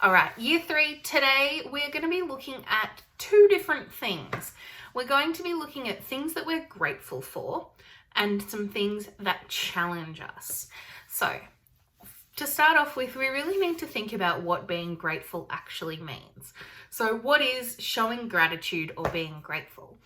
All right, year 3, today we're going to be looking at two different things. We're going to be looking at things that we're grateful for and some things that challenge us. So, to start off with, we really need to think about what being grateful actually means. So, what is showing gratitude or being grateful?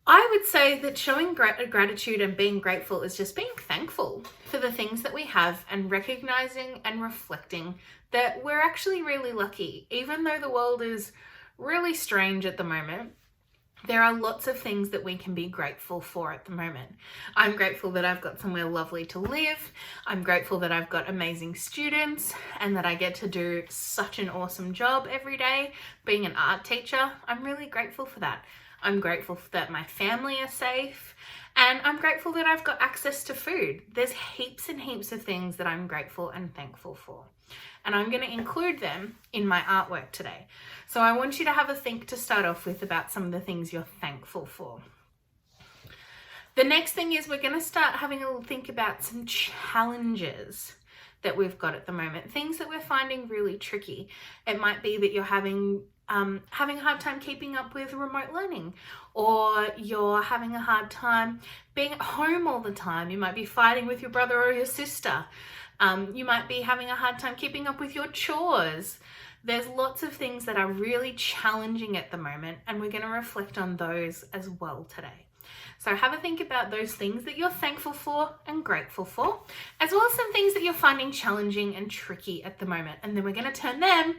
I would say that showing gratitude and being grateful is just being thankful for the things that we have and recognizing and reflecting that we're actually really lucky. Even though the world is really strange at the moment, there are lots of things that we can be grateful for at the moment. I'm grateful that I've got somewhere lovely to live. I'm grateful that I've got amazing students and that I get to do such an awesome job every day being an art teacher. I'm really grateful for that. I'm grateful that my family are safe, and I'm grateful that I've got access to food. There's heaps and heaps of things that I'm grateful and thankful for, and I'm going to include them in my artwork today. So I want you to have a think to start off with about some of the things you're thankful for. The next thing is we're going to start having a little think about some challenges that we've got at the moment, things that we're finding really tricky. It might be that you're having a hard time keeping up with remote learning, or you're having a hard time being at home all the time. You might be fighting with your brother or your sister. You might be having a hard time keeping up with your chores. There's lots of things that are really challenging at the moment, and we're going to reflect on those as well today. So have a think about those things that you're thankful for and grateful for, as well as some things that you're finding challenging and tricky at the moment. And then we're going to turn them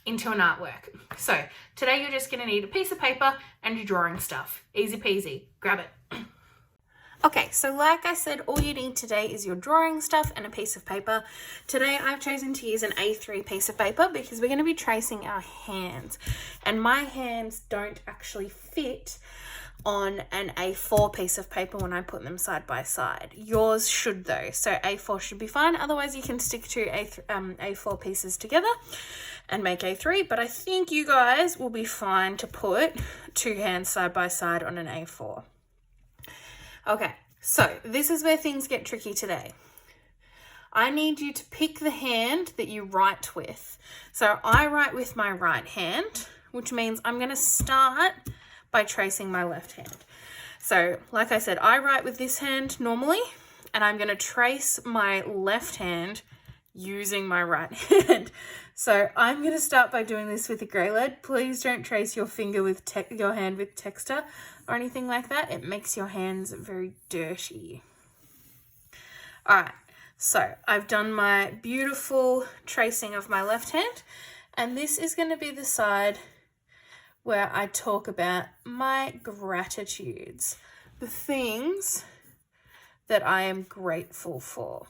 into an artwork. So today you're just going to need a piece of paper and your drawing stuff. Easy peasy. Grab it. Okay, so like I said, all you need today is your drawing stuff and a piece of paper. Today I've chosen to use an A3 piece of paper because we're going to be tracing our hands. And my hands don't actually fit on an A4 piece of paper when I put them side by side. Yours should though, so A4 should be fine. Otherwise you can stick two A4 pieces together and make A3, but I think you guys will be fine to put two hands side by side on an A4. Okay, so this is where things get tricky today. I need you to pick the hand that you write with. So I write with my right hand, which means I'm going to start by tracing my left hand. So like I said, I write with this hand normally, and I'm going to trace my left hand using my right hand. So I'm going to start by doing this with a grey lead. Please don't trace your finger with your hand with texture or anything like that. It makes your hands very dirty. All right, so I've done my beautiful tracing of my left hand, and this is going to be the side where I talk about my gratitudes, the things that I am grateful for.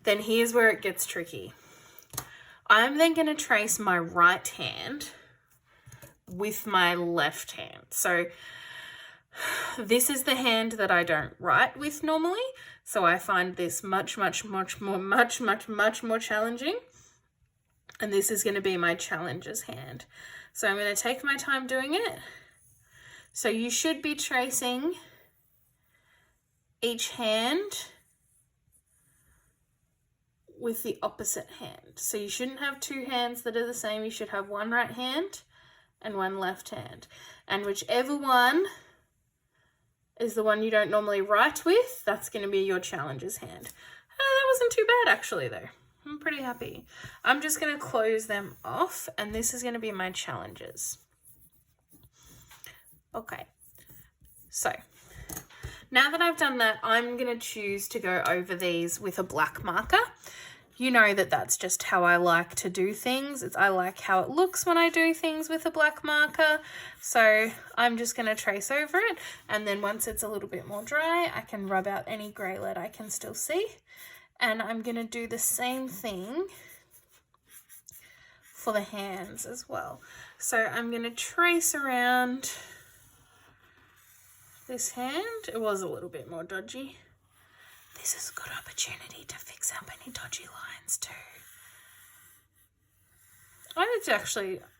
Then here's where it gets tricky. I'm then going to trace my right hand with my left hand. So this is the hand that I don't write with normally. So I find this much more challenging. And this is going to be my challenges hand. So I'm going to take my time doing it. So you should be tracing each hand with the opposite hand. So you shouldn't have two hands that are the same. You should have one right hand and one left hand. And whichever one is the one you don't normally write with, that's going to be your challenges hand. That wasn't too bad actually though. I'm pretty happy. I'm just going to close them off, and this is going to be my challenges. Okay, so now that I've done that, I'm going to choose to go over these with a black marker. You know that that's just how I like to do things. I like how it looks when I do things with a black marker. So I'm just going to trace over it, and then once it's a little bit more dry, I can rub out any grey lead I can still see. And I'm going to do the same thing for the hands as well. So I'm going to trace around this hand. It was a little bit more dodgy. This is a good opportunity to fix up any dodgy lines too.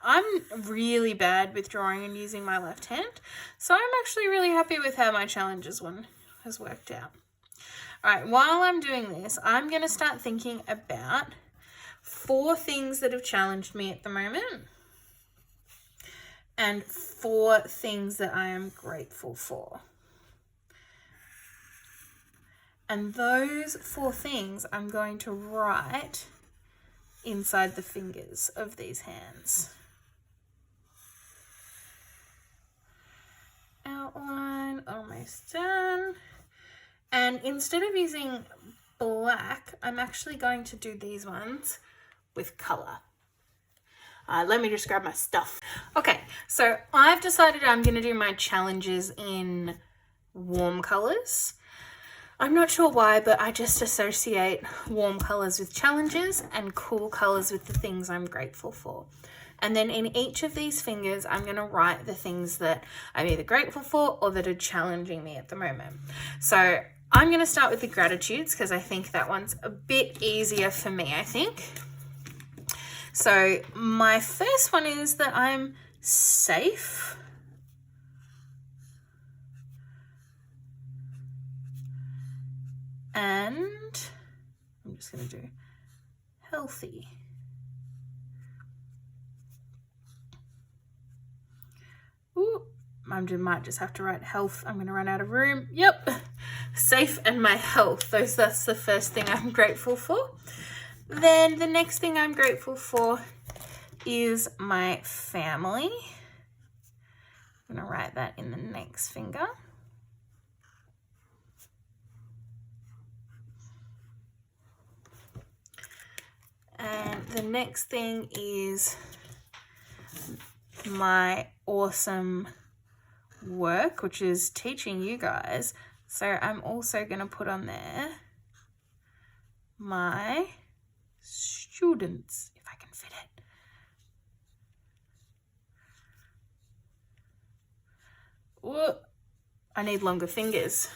I'm really bad with drawing and using my left hand. So I'm actually really happy with how my challenges one has worked out. All right, while I'm doing this, I'm going to start thinking about 4 things that have challenged me at the moment, and 4 things that I am grateful for. And those 4 things I'm going to write inside the fingers of these hands. Outline, almost done. And instead of using black, I'm actually going to do these ones with color. Let me just grab my stuff. Okay, so I've decided I'm going to do my challenges in warm colors. I'm not sure why, but I just associate warm colors with challenges and cool colors with the things I'm grateful for. And then in each of these fingers, I'm going to write the things that I'm either grateful for or that are challenging me at the moment. So I'm going to start with the gratitudes because I think that one's a bit easier for me, I think. So my first one is that I'm safe. And I'm just going to do healthy. Ooh, I might just have to write health. I'm going to run out of room. Yep. Safe and my health. That's the first thing I'm grateful for. Then the next thing I'm grateful for is my family. I'm going to write that in the next finger. And the next thing is my awesome work, which is teaching you guys. So I'm also going to put on there my students, if I can fit it. Whoa, I need longer fingers.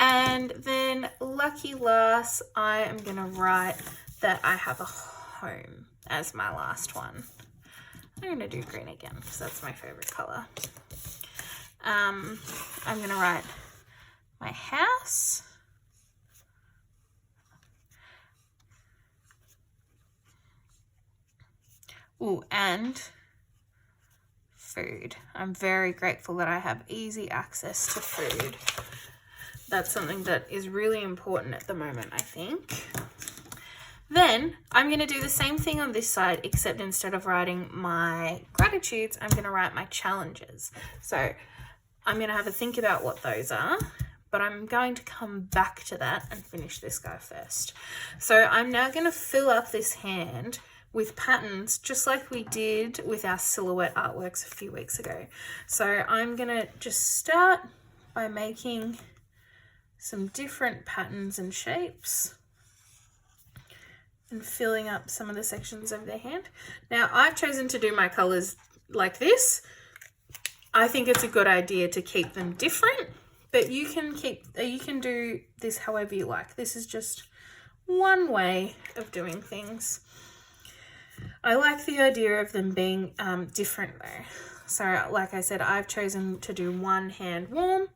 And then lucky last, I am going to write that I have a home as my last one. I'm going to do green again because that's my favorite color. I'm going to write my house. Ooh, and food. I'm very grateful that I have easy access to food. That's something that is really important at the moment, I think. Then I'm going to do the same thing on this side, except instead of writing my gratitudes, I'm going to write my challenges. So I'm going to have a think about what those are, but I'm going to come back to that and finish this guy first. So I'm now going to fill up this hand with patterns, just like we did with our silhouette artworks a few weeks ago. So I'm going to just start by making some different patterns and shapes and filling up some of the sections of their hand. Now I've chosen to do my colors like this. I think it's a good idea to keep them different, but you can do this however you like. This is just one way of doing things. I like the idea of them being different though. So like I said, I've chosen to do one hand warm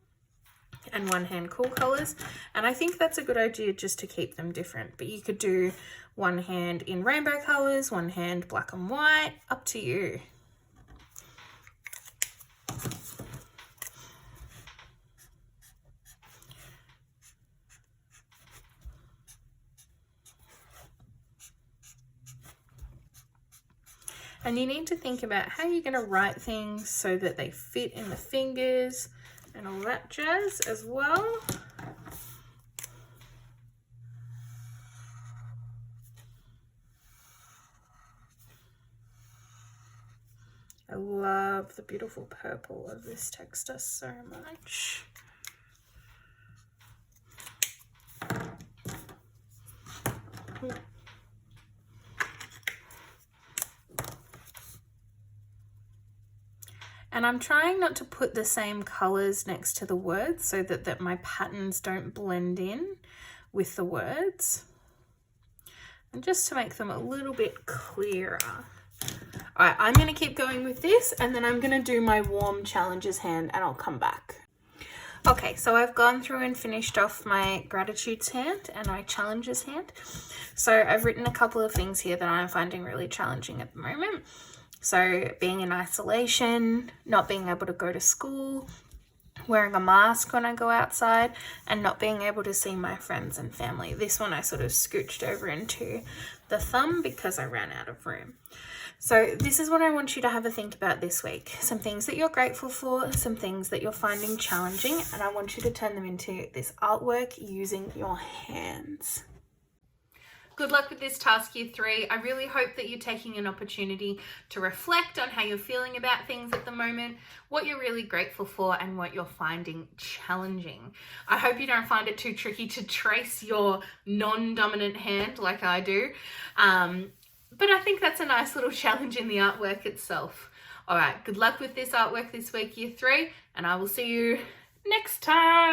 and one hand cool colors, and I think that's a good idea just to keep them different. But you could do one hand in rainbow colors, one hand black and white, up to you. And you need to think about how you're going to write things so that they fit in the fingers and all that jazz as well. I love the beautiful purple of this texture so much. And I'm trying not to put the same colors next to the words so that my patterns don't blend in with the words. And just to make them a little bit clearer. All right, I'm going to keep going with this, and then I'm going to do my warm challenges hand and I'll come back. Okay, so I've gone through and finished off my gratitudes hand and my challenges hand. So I've written a couple of things here that I'm finding really challenging at the moment. So being in isolation, not being able to go to school, wearing a mask when I go outside, and not being able to see my friends and family. This one I sort of scooched over into the thumb because I ran out of room. So this is what I want you to have a think about this week. Some things that you're grateful for, some things that you're finding challenging, and I want you to turn them into this artwork using your hands. Good luck with this task, year 3. I really hope that you're taking an opportunity to reflect on how you're feeling about things at the moment, what you're really grateful for, and what you're finding challenging. I hope you don't find it too tricky to trace your non-dominant hand like I do. But I think that's a nice little challenge in the artwork itself. All right, good luck with this artwork this week, year 3, and I will see you next time.